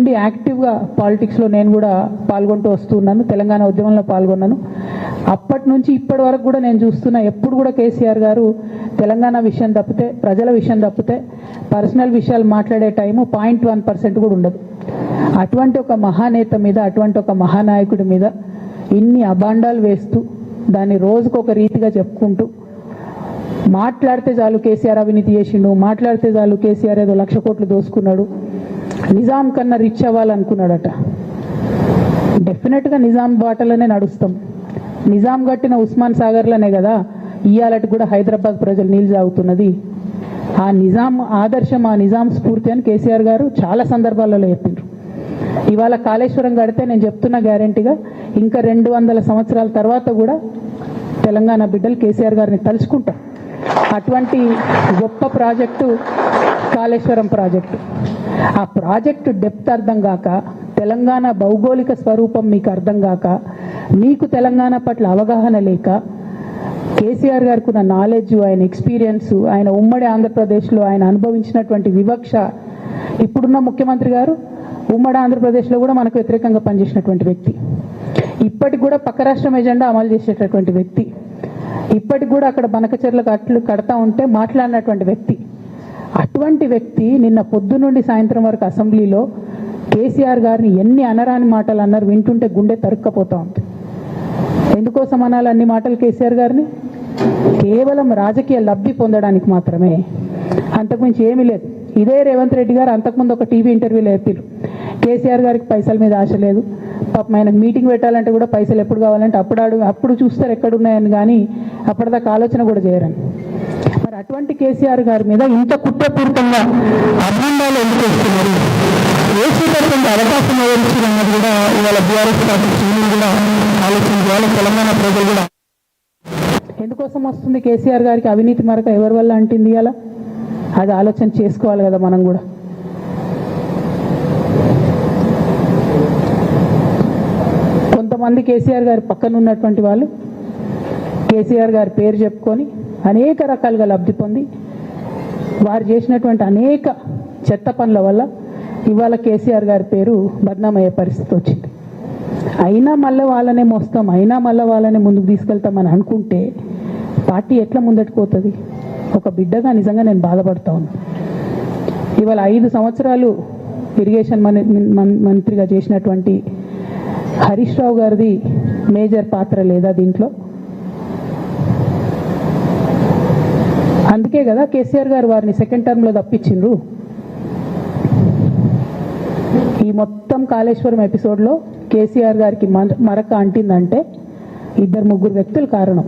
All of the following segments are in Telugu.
నుండి యాక్టివ్గా పాలిటిక్స్లో నేను కూడా పాల్గొంటూ వస్తున్నాను. తెలంగాణ ఉద్యమంలో పాల్గొన్నాను. అప్పటి నుంచి ఇప్పటి వరకు కూడా నేను చూస్తున్నా, ఎప్పుడు కూడా కేసీఆర్ గారు తెలంగాణ విషయం తప్పితే, ప్రజల విషయం తప్పితే పర్సనల్ విషయాలు మాట్లాడే టైము 0.1% కూడా ఉండదు. అటువంటి ఒక మహానేత మీద, అటువంటి ఒక మహానాయకుడి మీద ఇన్ని అబాండాలు వేస్తూ దాన్ని రోజుకొక రీతిగా చెప్పుకుంటూ, మాట్లాడితే చాలు కేసీఆర్ అవినీతి చేసిండు, మాట్లాడితే చాలు కేసీఆర్ ఏదో 1,00,000 కోట్లు దోసుకున్నాడు, నిజాం కన్నా రిచ్ అవ్వాలనుకున్నాడట. డెఫినెట్గా నిజాం బాటలోనే నడుస్తాం. నిజాం కట్టిన ఉస్మాన్ సాగర్లోనే కదా ఇయ్యాలటి కూడా హైదరాబాద్ ప్రజలు నీళ్ళు తాగుతున్నది. ఆ నిజాం ఆదర్శం, ఆ నిజాం స్ఫూర్తి అని కేసీఆర్ గారు చాలా సందర్భాలలో చెప్పిండ్రు. ఇవాళ కాళేశ్వరం కడితే నేను చెప్తున్నా గ్యారంటీగా ఇంకా 200 సంవత్సరాల తర్వాత కూడా తెలంగాణ బిడ్డలు కేసీఆర్ గారిని తలుచుకుంటారు. అటువంటి గొప్ప ప్రాజెక్టు కాళేశ్వరం ప్రాజెక్టు. ఆ ప్రాజెక్టు డెప్త్ అర్థం కాక, తెలంగాణ భౌగోళిక స్వరూపం మీకు అర్థం కాక, మీకు తెలంగాణ పట్ల అవగాహన లేక, కేసీఆర్ గారికి ఉన్న నాలెడ్జ్, ఆయన ఎక్స్పీరియన్స్, ఆయన ఉమ్మడి ఆంధ్రప్రదేశ్లో ఆయన అనుభవించినటువంటి వివక్ష, ఇప్పుడున్న ముఖ్యమంత్రి గారు ఉమ్మడి ఆంధ్రప్రదేశ్లో కూడా మనకు వ్యతిరేకంగా పనిచేసినటువంటి వ్యక్తి, ఇప్పటికి కూడా పక్క రాష్ట్రం ఎజెండా అమలు చేసేటటువంటి వ్యక్తి, ఇప్పటికి కూడా అక్కడ బనకచెర్లకు అట్లు కడతా ఉంటే మాట్లాడినటువంటి వ్యక్తి. అటువంటి వ్యక్తి నిన్న పొద్దు నుండి సాయంత్రం వరకు అసెంబ్లీలో కేసీఆర్ గారిని ఎన్ని అనరాని మాటలు అన్నారు, వింటుంటే గుండె తరుక్కపోతా ఉంది. ఎందుకోసం అనాలి అన్ని మాటలు కేసీఆర్ గారిని? కేవలం రాజకీయ లబ్ధి పొందడానికి మాత్రమే, అంతకుమించి ఏమీ లేదు. ఇదే రేవంత్ రెడ్డి గారు అంతకుముందు ఒక టీవీ ఇంటర్వ్యూలో చెప్పారు, కేసీఆర్ గారికి పైసల మీద ఆశ లేదు, పాపం ఆయనకు మీటింగ్ పెట్టాలంటే కూడా పైసలు ఎప్పుడు కావాలంటే అప్పుడు చూస్తారు ఎక్కడున్నాయని, కానీ అప్పటిదాకా ఆలోచన కూడా చేయరని. మరి అటువంటి కేసీఆర్ గారి మీద ఇంత కుట్రపూరితంగా అభినందనలు ఎందుకు వస్తున్నారు? ఏసీపడుతున్న అవకాశం ఎవరిచ్చినది కూడా ఇవాళ బీఆర్ఎస్ పార్టీ శ్రేణులు కూడా ఆలోచన చేయాలి. తెలంగాణ ప్రజలు కూడా ఎందుకోసం వస్తుంది కేసీఆర్ గారికి అవినీతి మరక ఎవరి వల్ల అంటుంది అలా, అది ఆలోచన చేసుకోవాలి కదా మనం కూడా. కొంతమంది కేసీఆర్ గారి పక్కన ఉన్నటువంటి వాళ్ళు కేసీఆర్ గారి పేరు చెప్పుకొని అనేక రకాలుగా లబ్ధి పొంది, వారు చేసినటువంటి అనేక చెత్త పనుల వల్ల ఇవాళ కేసీఆర్ గారి పేరు బద్నామయ్యే పరిస్థితి వచ్చింది. అయినా మళ్ళీ వాళ్ళనే మోస్తాం, అయినా మళ్ళీ వాళ్ళనే ముందుకు తీసుకెళ్తామని అనుకుంటే పార్టీ ఎట్లా ముందట్టుకుపోతుంది? ఒక బిడ్డగా నిజంగా నేను బాధపడతా ఉన్నాను. ఇవాళ 5 సంవత్సరాలు ఇరిగేషన్ మంత్రిగా చేసినటువంటి హరీష్ రావు గారిది మేజర్ పాత్ర లేదా దీంట్లో? అందుకే కదా కేసీఆర్ గారు వారిని సెకండ్ టర్మ్లో తప్పించిండ్రు. ఈ మొత్తం కాళేశ్వరం ఎపిసోడ్లో కేసీఆర్ గారికి మరక అంటిందంటే 2-3 వ్యక్తులు కారణం.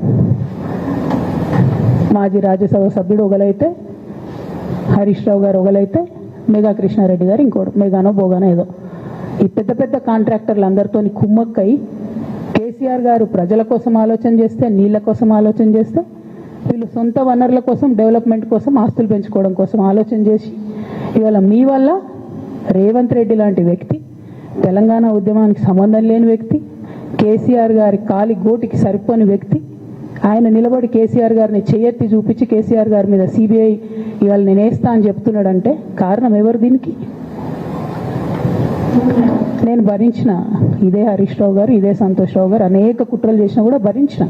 మాజీ రాజ్యసభ సభ్యుడు ఒకలైతే, హరీష్ రావు గారు ఒకలైతే, మెగా కృష్ణారెడ్డి గారు ఇంకోడు, మెగానో బోగానో ఏదో. ఈ పెద్ద పెద్ద కాంట్రాక్టర్లు అందరితో కుమ్మక్కై కేసీఆర్ గారు ప్రజల కోసం ఆలోచన చేస్తే, నీళ్ళ కోసం ఆలోచన చేస్తే, వీళ్ళు సొంత వనరుల కోసం, డెవలప్మెంట్ కోసం, ఆస్తులు పెంచుకోవడం కోసం ఆలోచన చేసి ఇవాళ మీ వల్ల రేవంత్ రెడ్డి లాంటి వ్యక్తి, తెలంగాణ ఉద్యమానికి సంబంధం లేని వ్యక్తి, కేసీఆర్ గారి కాలి గోటికి సరిపోని వ్యక్తి, ఆయన నిలబడి కేసీఆర్ గారిని చేయెత్తి చూపించి కేసీఆర్ గారి మీద సిబిఐ ఇవాళ నేను వేస్తా అని చెప్తున్నాడంటే కారణం ఎవరు దీనికి? నేను భరించిన, ఇదే హరీష్ రావు గారు, ఇదే సంతోష్ రావు గారు అనేక కుట్రలు చేసినా కూడా భరించిన.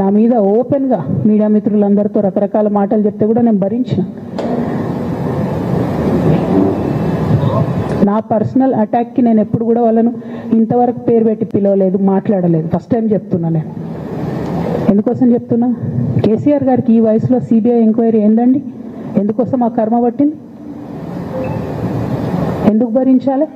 నా మీద ఓపెన్గా మీడియా మిత్రులందరితో రకరకాల మాటలు చెప్తే కూడా నేను భరించిన. నా పర్సనల్ అటాక్కి నేను ఎప్పుడు కూడా వాళ్ళను ఇంతవరకు పేరు పెట్టి పిలవలేదు, మాట్లాడలేదు. ఫస్ట్ టైం చెప్తున్నా. నేను ఎందుకోసం చెప్తున్నా? కేసీఆర్ గారికి ఈ వయసులో సిబిఐ ఎంక్వైరీ ఏందండి? ఎందుకోసం ఆ కర్మ పట్టింది? ఎందుకు భరించాలి?